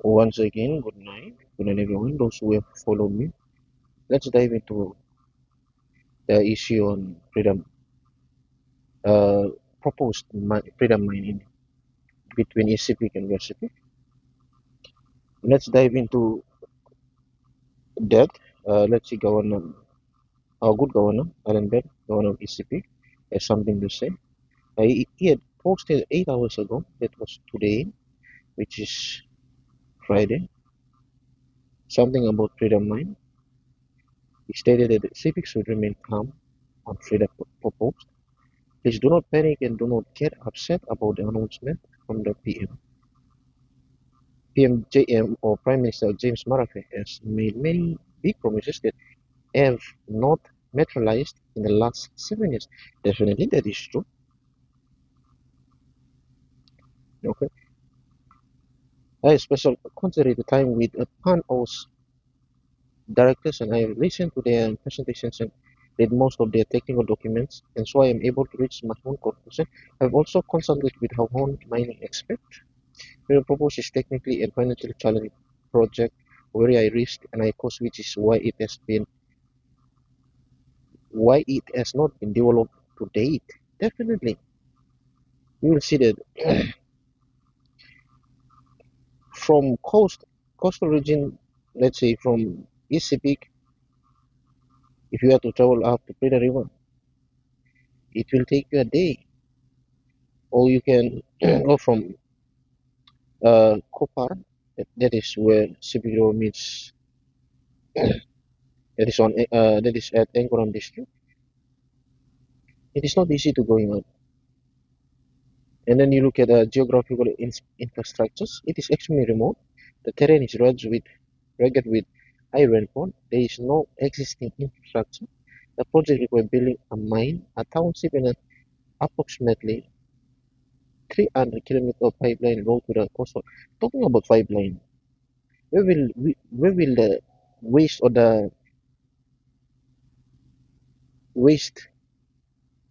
Once again, good night. Good night, everyone. Those who have followed me, let's dive into the issue on freedom, uh, freedom mining between East Sepik and West Sepik. Let's dive into that. Let's see, our good governor, Allan Bird, governor of East Sepik, has something to say. He had posted 8 hours ago, that was today, which is Friday, something about freedom mine. He stated that Sepik should remain calm on freedom proposed. Please do not panic and do not get upset about the announcement from the PM. PMJM or Prime Minister James Marape has made many big promises that have not materialized in the last 7 years. Definitely, that is true. Okay, I especially consider the time with a ton of directors, and I listened to their presentations and read most of their technical documents, and so I am able to reach my own conclusion. I've also consulted with our own mining expert. The proposal is technically and financially challenging project, very high risk and high cost, which is why it has not been developed to date. Definitely, you will see that from coastal region, let's say from East Sepik, if you have to travel up to Frieda River, it will take you a day, or you can go from Kopar, that is where Sepik River meets, that is at Angkoram district. It is not easy to going up. And then you look at the geographical infrastructures, it is extremely remote. The terrain is rugged with high rainfall. There is no existing infrastructure. The project requires building a mine, a township, and an approximately 300-kilometer pipeline road to the coastal. Talking about pipeline, where will the waste or the waste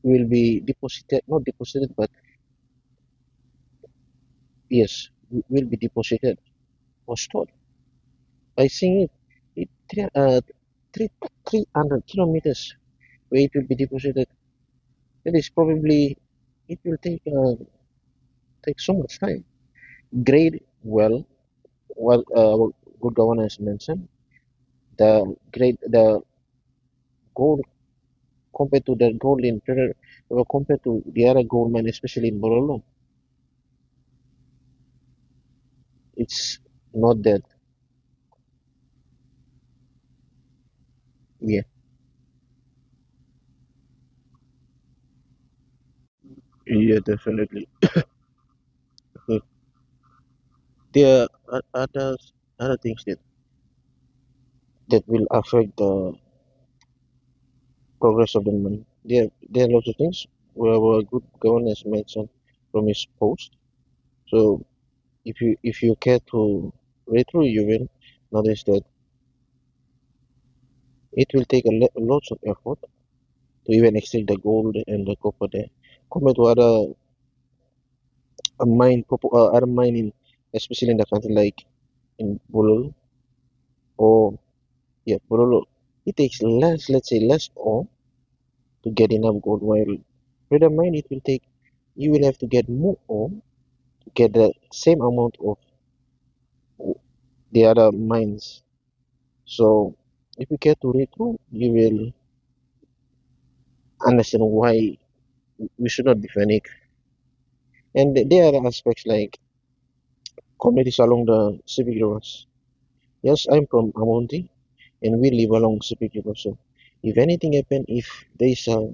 will be deposited? Not deposited, but yes, will be deposited or stored. By seeing it, three, 300 kilometers where it will be deposited. That is probably it will take so much time. Grade well, good governance mentioned the gold compared to the gold in compared to the other gold mine, especially in Borolo, it's not that. Yeah, yeah, definitely. Uh, There are other things that will affect the progress of the money. There are lots of things where our good governance mentioned from his post. So if you care to read through, you will notice that it will take lots of effort to even extract the gold and the copper there, compared to other mining, especially in the country like in Bolol or yeah Bololo. It takes less, let's say less ore to get enough gold. While with a mine, it will take you will have to get more ore to get the same amount of the other mines. So if you care to read through, you will understand why we should not be panic. And there are aspects like communities along the civic roads. Yes, I'm from Amonti and we live along civic river. So if anything happen, if there is a